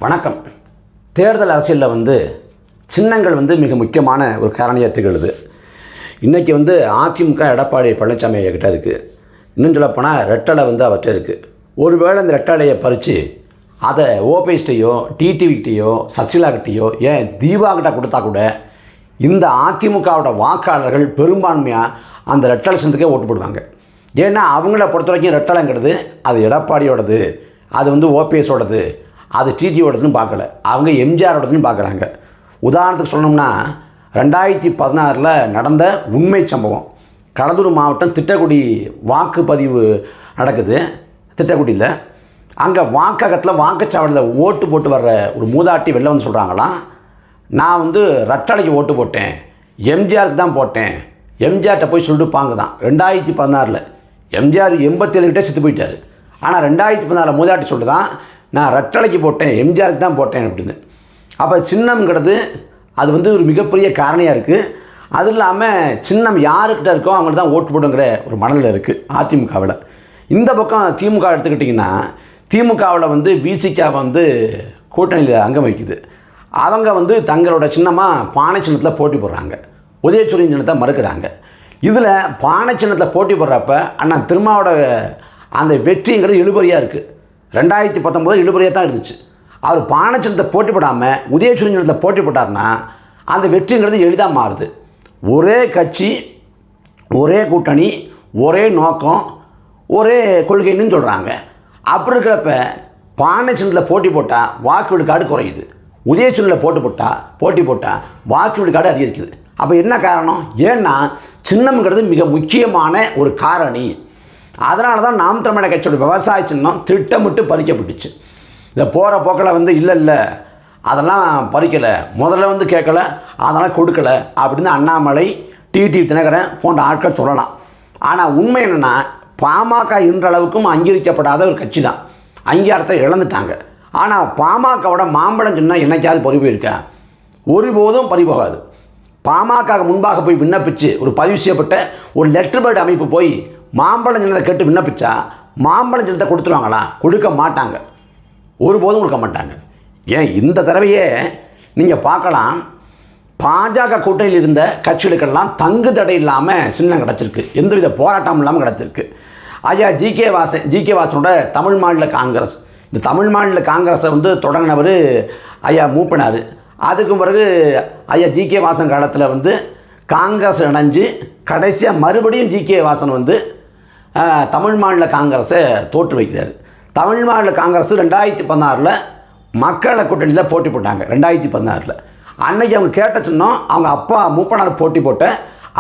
வணக்கம். தேர்தல் அரசியலில் சின்னங்கள் மிக முக்கியமான ஒரு காரணியாக திகழுது. இன்றைக்கி அதிமுக எடப்பாடி பழனிசாமி கிட்ட இருக்குது. இன்னும் சொல்லப்போனால் ரெட்டலை அவர்கிட்ட இருக்குது. ஒருவேளை இந்த ரெட்டலையை பறித்து அதை ஓபிஎஸ்கிட்டையோ டிடிவிக்கிட்டையோ சசிகலாக்கிட்டையோ ஏன் தீபாகிட்ட கொடுத்தா கூட இந்த அதிமுகவோட வாக்காளர்கள் பெரும்பான்மையாக அந்த ரெட்டலை சின்னத்துக்கே ஓட்டு போடுவாங்க. ஏன்னா அவங்கள பொறுத்த வரைக்கும் ரெட்டலைங்கிறது அது எடப்பாடியோடது, அது ஓபிஎஸோடது, அது டிடியோடதுன்னு பார்க்கல, அவங்க எம்ஜிஆரோடதுன்னு பார்க்குறாங்க. உதாரணத்துக்கு சொல்லணும்னா 2016 நடந்த உண்மை சம்பவம். கடலூர் மாவட்டம் திட்டக்குடி வாக்குப்பதிவு நடக்குது. திட்டக்குடியில் அங்கே வாக்ககத்தில் வாக்குச்சாவடியில் ஓட்டு போட்டு வர்ற ஒரு மூதாட்டி வெளில சொல்கிறாங்களாம், நான் ரெட்டலைக்கு ஓட்டு போட்டேன், எம்ஜிஆருக்கு தான் போட்டேன், எம்ஜிஆர்கிட்ட போய் சொல்லிட்டு பாங்க தான். 2016 எம்ஜிஆர் 87 கிட்டே செத்து போயிட்டார். ஆனால் 2016 மூதாட்டி சொல்லிட்டு தான் நான் ரெட்டலைக்கு போட்டேன், எம்ஜிஆருக்கு தான் போட்டேன் அப்படின்னு. அப்போ சின்னம்ங்கிறது அது ஒரு மிகப்பெரிய காரணியாக இருக்குது. அது இல்லாமல் சின்னம் யாருக்கிட்ட இருக்கோ அவங்களுக்கு தான் ஓட்டு போடுங்கிற ஒரு மனநிலை இருக்குது அதிமுகவில். இந்த பக்கம் திமுக எடுத்துக்கிட்டிங்கன்னா, திமுகவில் விசிகா கூட்டணியில் அங்கம் வகிக்குது. அவங்க தங்களோட சின்னமாக பானை சின்னத்தில் போட்டி போடுறாங்க, உதயசூரியன் சின்னத்தை மறுக்கிறாங்க. இதில் பானை சின்னத்தில் போட்டி போடுறப்ப அண்ணா திருமாவோட அந்த வெற்றிங்கிறது இழுபறியாக இருக்குது. 2019 இழுபறியாக தான் இருந்துச்சு. அவர் பானை சின்னத்தை போட்டி போடாமல் உதயசூரியன் சின்னத்தை போட்டி போட்டார்னா அந்த வெற்றிங்கிறது எளிதாக மாறுது. ஒரே கட்சி, ஒரே கூட்டணி, ஒரே நோக்கம், ஒரே கொள்கைன்னு சொல்கிறாங்க. அப்படி இருக்கிறப்ப பானை சின்னத்தில் போட்டி போட்டால் வாக்கு விழுக்காடு குறையுது, உதயசூரியனில் போட்டி போட்டால் வாக்கு விழுக்காடு அதிகரிக்குது. அப்போ என்ன காரணம்? ஏன்னா சின்னம்ங்கிறது மிக முக்கியமான ஒரு காரணி. அதனால தான் நாம் தமிழர் கட்சியோட விவசாய சின்னம் திட்டமிட்டு பறிக்கப்பட்டுச்சு. இதை போகிற போக்கில் இல்லை அதெல்லாம் பறிக்கலை, முதல்ல கேட்கல, அதெல்லாம் கொடுக்கலை அப்படின்னு அண்ணாமலை, டிடிவி தினகரன் போன்ற ஆட்கள் சொல்லலாம். ஆனால் உண்மை என்னென்னா, பாமக இன்றளவுக்கும் அங்கீகரிக்கப்படாத ஒரு கட்சி தான். அங்கீகாரத்தை இழந்துட்டாங்க. ஆனால் பாமகவோட மாம்பழம் சின்னம் என்னைக்காவது பறி போயிருக்கா? ஒருபோதும் பறிபோகாது. பாமக முன்பாக போய் விண்ணப்பித்து ஒரு பதிவு செய்யப்பட்ட ஒரு லெட்டர் பேர்டு அமைப்பு போய் மாம்பழம் சின்னத்தை கேட்டு விண்ணப்பிச்சா மாம்பழம் சின்னத்தை கொடுத்துருவாங்களா? கொடுக்க மாட்டாங்க, ஒருபோதும் கொடுக்க மாட்டாங்க. ஏன் இந்த தடவையே நீங்கள் பார்க்கலாம், பாஜக கூட்டணியில் இருந்த கட்சிகளுக்கெல்லாம் தங்கு தடை இல்லாமல் சின்னம் கிடச்சிருக்கு, எந்தவித போராட்டம் இல்லாமல் கிடச்சிருக்கு. ஐயா ஜி.கே. வாசனோட தமிழ் மாநில காங்கிரஸ், இந்த தமிழ் மாநில காங்கிரஸை தொடங்கினவர் ஐயா மூப்பினார். அதுக்கு பிறகு ஐயா ஜி.கே. வாசன் காலத்தில் காங்கிரஸ் இணைஞ்சு கடைசியாக மறுபடியும் ஜி.கே. வாசன் தமிழ் மாநில காங்கிரஸை தோற்று வைக்கிறார். தமிழ் மாநில காங்கிரஸ் 2016 மக்களை கூட்டணியில் போட்டி போட்டாங்க. 2016 அன்னைக்கு அவங்க கேட்ட சின்னம் அவங்க அப்பா மூப்பனார் போட்டி போட்ட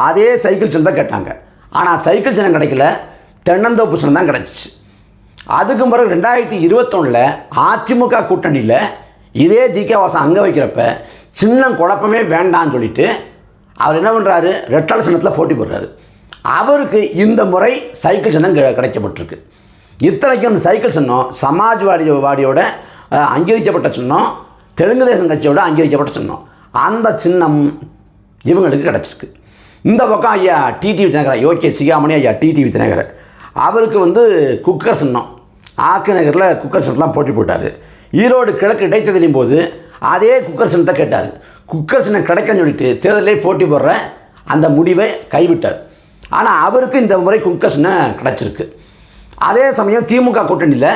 அதே சைக்கிள் சின்னம் தான் கேட்டாங்க. ஆனால் சைக்கிள் சின்னம் கிடைக்கல, தென்னந்தோப்பு சின்னம் தான் கிடச்சிச்சு. அதுக்கு பிறகு 2021 அதிமுக கூட்டணியில் இதே ஜி.கே. வாசன் அங்கே வைக்கிறப்ப சின்னம் குழப்பமே வேண்டான்னு சொல்லிட்டு அவர் என்ன பண்ணுறாரு, ரெட்டலை சின்னத்தில் போட்டி போடுறாரு. அவருக்கு இந்த முறை சைக்கிள் சின்னம் கிடைக்கப்பட்டிருக்கு. இத்தனைக்கும் அந்த சைக்கிள் சின்னம் சமாஜ்வாடியோட அங்கீகரிக்கப்பட்ட சின்னம், தெலுங்கு தேசம் கட்சியோட அங்கீகரிக்கப்பட்ட சின்னம். அந்த சின்னம் இவங்களுக்கு கிடச்சிருக்கு. இந்த பக்கம் ஐயா டிடிவி தினகரன், யோகே சிகாமணி ஐயா டிடிவி தினகரன், அவருக்கு குக்கர் சின்னம், ஆக்கு நகரில் குக்கர் சின்னத்தெலாம் போட்டி போட்டார். ஈரோடு கிழக்கு இடைத்தேர்தலின் போது அதே குக்கர் சின்னத்தை கேட்டார். குக்கர் சின்னம் கிடைக்கன்னு சொல்லிட்டு தேர்தலே போட்டி போடுற அந்த முடிவை கைவிட்டார். ஆனால் அவருக்கு இந்த முறை குக்கர் சின்னம் கிடச்சிருக்கு. அதே சமயம் திமுக கூட்டணியில்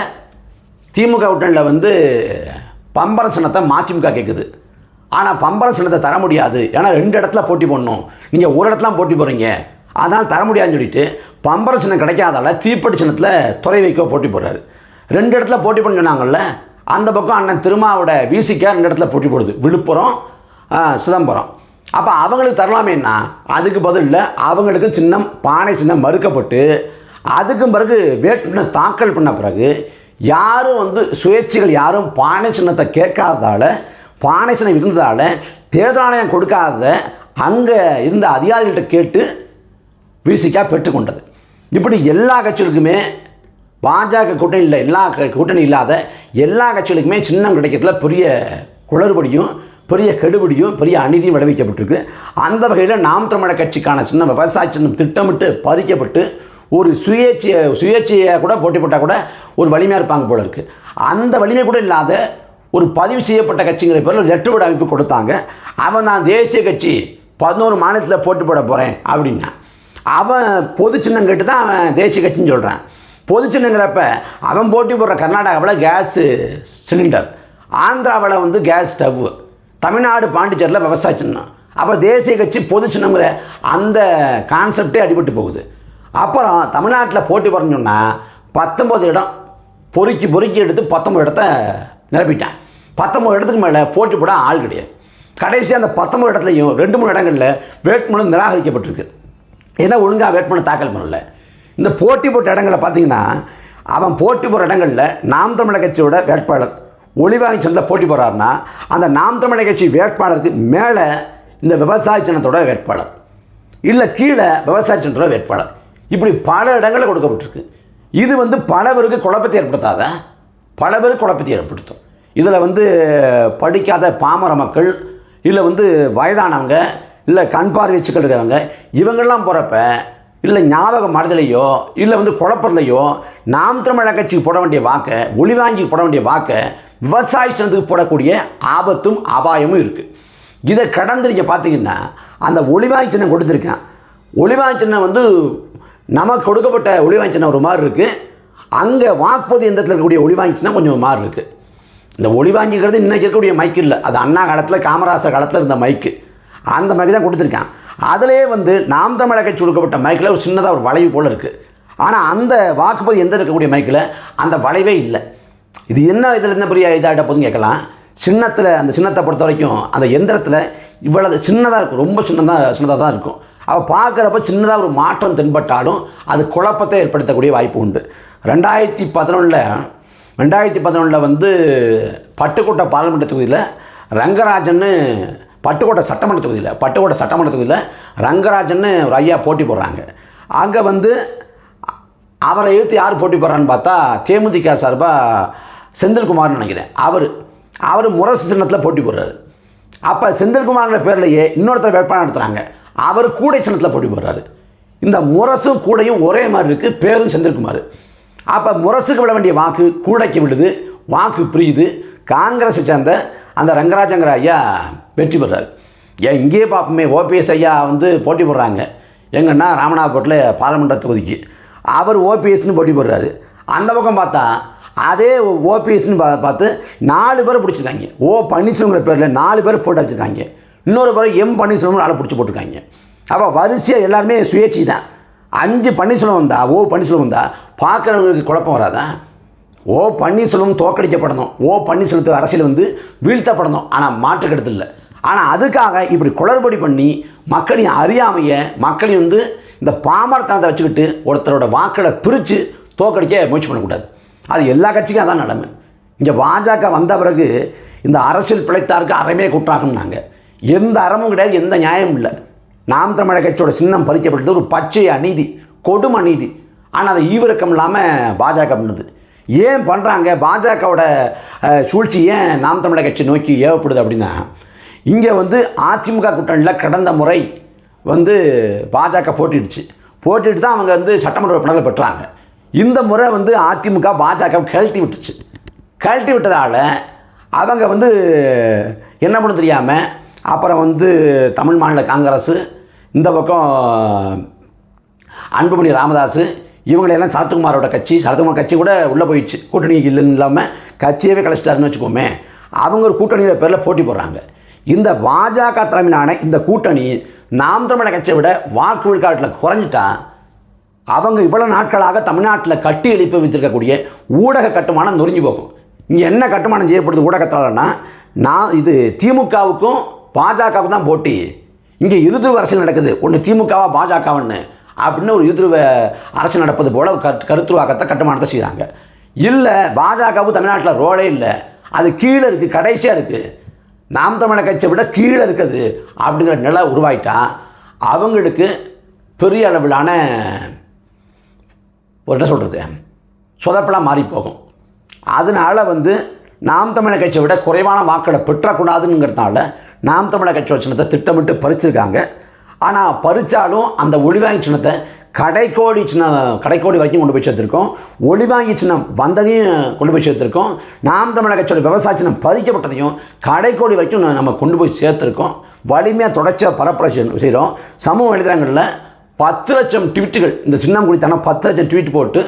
பம்பரம் சின்னத்தை மதிமுக கேட்குது. ஆனால் பம்பரம் சின்னத்தை தர முடியாது, ஏன்னா 2 இடத்துல போட்டி போடணும், நீங்கள் ஒரு இடத்துல போட்டி போடுறீங்க, அதனால் தர முடியாதுன்னு சொல்லிட்டு பம்பரம் சின்னம் கிடைக்காதால தீப்பெட்டி சின்னத்தில் துறை வைக்க போட்டி போடுறாரு. 2 இடத்துல போட்டி பண்ண சொன்னாங்கல்ல, அந்த பக்கம் அண்ணன் திருமாவோட விசிகா 2 இடத்துல போட்டி போடுது, விழுப்புரம், சிதம்பரம். அப்போ அவங்களுக்கு தரலாமேன்னா அதுக்கு பதில் அவங்களுக்கு சின்னம் பானை சின்னம் மறுக்கப்பட்டு, அதுக்கும் பிறகு வேட்புமனு தாக்கல் பண்ண பிறகு யாரும் சுயேட்சைகள் யாரும் பானை சின்னத்தை கேட்காததால், பானை சின்னம் இருந்ததால் தேர்தல் ஆணையம் கொடுக்காத அங்கே இருந்த அதிகாரிகள்கிட்ட கேட்டு விசிகா பெற்றுக்கொண்டது. இப்படி எல்லா கட்சிகளுக்குமே, பாஜக கூட்டணியில் எல்லா கூட்டணி இல்லாத எல்லா கட்சிகளுக்குமே சின்னம் கிடைக்கிறதுல பெரிய குளறுபடியும் பெரிய கெடுபடியும் பெரிய அநீதியும் விளைவிக்கப்பட்டிருக்கு. அந்த வகையில் நாம் தமிழர் கட்சிக்கான சின்னம் விவசாய சின்னம் திட்டமிட்டு பறிக்கப்பட்டு ஒரு சுயேட்சையை கூட போட்டி போட்டால் கூட ஒரு வலிமையாக இருப்பாங்க போல இருக்குது. அந்த வலிமை கூட இல்லாத ஒரு பதிவு செய்யப்பட்ட கட்சிங்கிற பேரில் லெட்டர் பேட் அமைப்பு கொடுத்தாங்க. அவன் நான் தேசிய கட்சி 11 மாநிலத்தில் போட்டு போட போகிறேன் அப்படின்னா, அவன் பொது சின்னம் கேட்டு தான் அவன் தேசிய கட்சின்னு சொல்கிறான். பொது சின்னங்கிறப்ப அவன் போட்டி போடுற கர்நாடகாவில் கேஸு சிலிண்டர், ஆந்திராவில் வந்து கேஸ் ஸ்டவ், தமிழ்நாடு பாண்டிச்சேரியில் விவசாய சின்னம். அப்போ தேசிய கட்சி பொது சின்னங்கிற அந்த கான்செப்டே அடிபட்டு போகுது. அப்புறம் தமிழ்நாட்டில் போட்டி போடுறேன்னு சொன்னால் 19 இடம் பொறுக்கி எடுத்து 19 இடத்த நிரப்பிட்டான். 19 இடத்துக்கு மேலே போட்டி போட ஆள் கிடையாது. கடைசி அந்த 19 இடத்துலையும் 2-3 இடங்களில் வேட்புமனு நிராகரிக்கப்பட்டிருக்கு. ஏன்னா ஒழுங்காக வேட்புமனு தாக்கல் பண்ணல. இந்த போட்டி போட்ட இடங்களில் பார்த்தீங்கன்னா, அவன் போட்டி போடுற இடங்களில் நாம் தமிழர் கட்சியோட வேட்பாளர் ஒளிவாங்கி சந்தில் போட்டி போடுறாருன்னா, அந்த நாம் தமிழர் கட்சி வேட்பாளருக்கு மேலே இந்த விவசாய சின்னத்தோட வேட்பாளர், இல்லை கீழே விவசாய சின்னத்தோட வேட்பாளர், இப்படி பல இடங்களில் கொடுக்கப்பட்டிருக்கு. இது வந்து பல பேருக்கு குழப்பத்தை ஏற்படுத்தாத, பல பேருக்கு குழப்பத்தை ஏற்படுத்தும். இதில் வந்து படிக்காத பாமர மக்கள், இல்லை வந்து வயதானவங்க, இல்லை கண் பார்வை சிக்கல் இருக்கிறவங்க, இவங்கெல்லாம் போகிறப்ப இல்லை ஞாபகம் மறதிலையோ இல்லை வந்து குழப்பத்துலையோ நாம் தமிழர் கட்சிக்கு போட வேண்டிய வாக்கை, ஒளிவாங்கி போட வேண்டிய வாக்கை விவசாய சின்னத்துக்கு போடக்கூடிய ஆபத்தும் அபாயமும் இருக்குது. இதை கடந்து நீங்கள் பார்த்தீங்கன்னா அந்த ஒளிவாங்கி சின்னம் கொடுத்துருக்கேன். ஒளிவாங்கி சின்னம் வந்து நமக்கு கொடுக்கப்பட்ட ஒளிவாங்கி சின்னம் ஒரு மாதிரி இருக்குது. அங்கே வாக்குப்பதிவு எந்திரத்தில் இருக்கக்கூடிய ஒளிவாங்கி சின்னம் கொஞ்சம் மாறி இருக்குது. இந்த ஒளிவாங்கிக்கிறது இன்றைக்கி இருக்கக்கூடிய மைக்கு இல்லை, அது அண்ணா காலத்தில் காமராசர் காலத்தில் இருந்த மைக்கு, அந்த மைக்கு தான் கொடுத்துருக்கான். அதிலே வந்து நாம் தமிழர் கட்சி கொடுக்கப்பட்ட மைக்கில் ஒரு சின்னதாக ஒரு வளைவு போல் இருக்குது. ஆனால் அந்த வாக்குப்பதிவு எந்திரம் இருக்கக்கூடிய மைக்கில் அந்த வளைவே இல்லை. இது என்ன இதில் என்ன பெரிய இதாகிட்ட போதுன்னு கேட்கலாம். சின்னத்தில் அந்த சின்னத்தை பொறுத்த வரைக்கும் அந்த எந்திரத்தில் இவ்வளவு சின்னதாக இருக்கும், ரொம்ப சின்னதாக தான் இருக்கும். அவள் பார்க்குறப்ப சின்னதாக ஒரு மாற்றம் தென்பட்டாலும் அது குழப்பத்தை ஏற்படுத்தக்கூடிய வாய்ப்பு உண்டு. 2011 வந்து பட்டுக்கோட்டை பாராளுமன்ற தொகுதியில் ரங்கராஜன்னு, பட்டுக்கோட்டை சட்டமன்ற தொகுதியில் ரங்கராஜன்னு ஒரு ஐயா போட்டி போடுறாங்க. அங்கே வந்து அவரை எழுத்து யார் போட்டி போடுறான்னு பார்த்தா தேமுதிக சார்பாக செந்தில்குமார்னு நினைக்கிறேன். அவர் முரசு சின்னத்தில் போட்டி போடுறாரு. அப்போ செந்தில்குமார்ன்ற பேர்லையே இன்னொருத்தர் வேட்பாளர் நடத்துகிறாங்க, அவர் கூடை சின்னத்தில் போட்டி போடுறாரு. இந்த முரசும் கூடையும் ஒரே மாதிரி இருக்குது, பேரும் செந்தில்குமார். அப்போ முரசுக்கு விட வேண்டிய வாக்கு கூடைக்கு விடுது, வாக்கு பிரியுது. காங்கிரஸை சேர்ந்த அந்த ரங்கராஜங்கிற ஐயா வெற்றி பெறாரு. இங்கேயே பார்ப்போமே, ஓபிஎஸ் ஐயா வந்து போட்டி போடுறாங்க எங்கன்னா ராமநாதபுரத்தில் பாராளுமன்ற தொகுதிக்கு, அவர் ஓபிஎஸ்னு போட்டி போடுறாரு. அந்த பக்கம் பார்த்தா அதே ஓபிஎஸ்னு பார்த்து 4 பேரை பிடிச்சிருக்காங்க. ஓ பன்னீர்செல்வங்கிற பேரில் 4 பேர் போட்டு வச்சுருக்காங்க. இன்னொரு பேர் எம் பன்னீர்செல்வம் ஆளை பிடிச்சி போட்டிருக்காங்க. அப்போ வரிசையாக எல்லாருமே சுயேட்சை தான். 5 பன்னீர்செல்வம் வந்தா, ஓ பன்னீர்செல்வம் வந்தால் பார்க்குறவங்களுக்கு குழப்பம் வராதா? ஓ பன்னீர்செல்வம் தோற்கடிக்கப்படணும், ஓ பன்னீர்செல்வத்துக்கு அரசியல் வந்து வீழ்த்தப்படணும். ஆனால் மாற்றுக்கருத்து இல்லை. ஆனால் அதுக்காக இப்படி குளறுபடி பண்ணி மக்களின் அறியாமையை, மக்களையும் வந்து இந்த பாமரத்தனத்தை வச்சுக்கிட்டு ஒருத்தரோட வாக்களை பிரித்து தோற்கடிக்க முயற்சி பண்ணக்கூடாது. அது எல்லா கட்சிக்கும் அதான் நிலைமை. இங்கே பாஜக வந்த பிறகு இந்த அரசியல் பிழைத்தாருக்கு அறமே குற்றாகும்னாங்க. எந்த அறமும் கிடையாது, எந்த நியாயமும் இல்லை. நாம் தமிழர் கட்சியோட சின்னம் பறிக்கப்பட்டது ஒரு பச்சை அநீதி, கொடும் அநீதி. ஆனால் அதை ஈவிரக்கம் இல்லாமல் பாஜக பண்ணுது. ஏன் பண்ணுறாங்க? பாஜகவோட சூழ்ச்சி ஏன் நாம் தமிழர் கட்சி நோக்கி ஏவப்படுது அப்படின்னா, இங்கே வந்து அதிமுக கூட்டணியில் கடந்த முறை வந்து பாஜக போட்டிட்டு தான் அவங்க வந்து சட்டமன்ற உறுப்பினர்களை பெற்றாங்க. இந்த முறை வந்து அதிமுக பாஜக கழட்டி விட்டதால் அவங்க வந்து என்ன பண்ண தெரியாமல் அப்புறம் வந்து தமிழ் மாநில காங்கிரஸ், இந்த பக்கம் அன்புமணி ராமதாஸ், இவங்களையெல்லாம் சரத்குமாரோட சரத்குமார் கட்சி கூட உள்ளே போயிடுச்சு. கூட்டணி இல்லைன்னு இல்லாமல் கட்சியவே கழிச்சிட்டாருன்னு வச்சுக்கோமே. அவங்க ஒரு கூட்டணியில் பேரில் போட்டி போடுறாங்க. இந்த பாஜக தலைமையிலான இந்த கூட்டணி நாம் தமிழர் கட்சியை விட வாக்கு விழுக்காட்டில் குறைஞ்சிட்டா அவங்க இவ்வளோ நாட்களாக தமிழ்நாட்டில் கட்டி எழுப்பி வைத்திருக்கக்கூடிய ஊடக கட்டுமானம் நொறுங்கி போகும். இங்கே என்ன கட்டுமானம் செய்யப்படுது ஊடகத்தாலன்னா, இது திமுகவுக்கும் பாஜகவுக்கும் தான் போட்டி. இங்கே இருதுருவ அரசியல் நடக்குது, ஒன்று திமுகவா பாஜகவன்னு அப்படின்னு ஒரு இருதுருவ அரசியல் நடப்பது போல் கருத்துருவாக்கத்தை கட்டுமானத்தை செய்கிறாங்க. இல்லை, பாஜகவும் தமிழ்நாட்டில் ரோலே இல்லை, அது கீழே இருக்குது, கடைசியாக இருக்குது, நாம் தமிழர் கட்சியை விட கீழே இருக்குது அப்படிங்கிற நிலை உருவாயிட்டா அவங்களுக்கு பெரிய அளவிலான என்ன சொல்கிறது சொதப்பெல்லாம் மாறி போகும். அதனால் வந்து நாம் தமிழர் கட்சியை விட குறைவான வாக்களை பெற்றக்கூடாதுங்கிறதுனால நாம் தமிழர் கட்சி சின்னத்தை திட்டமிட்டு பறிச்சிருக்காங்க. ஆனால் பறித்தாலும் அந்த ஒளிவாங்கி சின்னத்தை கடைக்கோடி வரைக்கும் கொண்டு போய் சேர்த்துருக்கோம். ஒளிவாங்கி சின்னம் வந்ததையும் கொண்டு போய் சேர்த்துருக்கோம். நாம் தமிழர் கட்சியோட விவசாய சின்னம் பறிக்கப்பட்டதையும் கடைக்கோடி வரைக்கும் நம்ம கொண்டு போய் சேர்த்துருக்கோம். வலிமையாக தொடர்ச்சியாக பரப்புரை செய்கிறோம். சமூக வலைதளங்களில் 10 லட்சம் ட்வீட்டுகள் இந்த சின்னம் குறித்தான 10 லட்சம் ட்வீட் போட்டு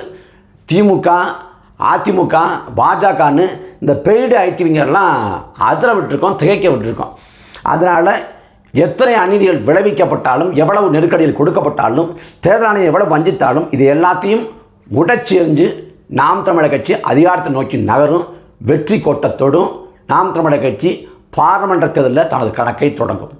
திமுக, அதிமுக, பாஜகன்னு இந்த பெய்டு ஐடிவிங்கெல்லாம் அதில் விட்டுருக்கோம், திகைக்க விட்டுருக்கோம். அதனால் எத்தனை அநீதிகள் விளைவிக்கப்பட்டாலும், எவ்வளவு நெருக்கடிகள் கொடுக்கப்பட்டாலும், தேர்தல் ஆணையம் எவ்வளவு வஞ்சித்தாலும், இது எல்லாத்தையும் உடச்செறிஞ்சு நாம் தமிழர் கட்சி அதிகாரத்தை நோக்கி நகரும், வெற்றி கோட்டத்தோடும் நாம் தமிழர் கட்சி பாராளுமன்ற தேர்தலில் தனது கணக்கை தொடங்கும்.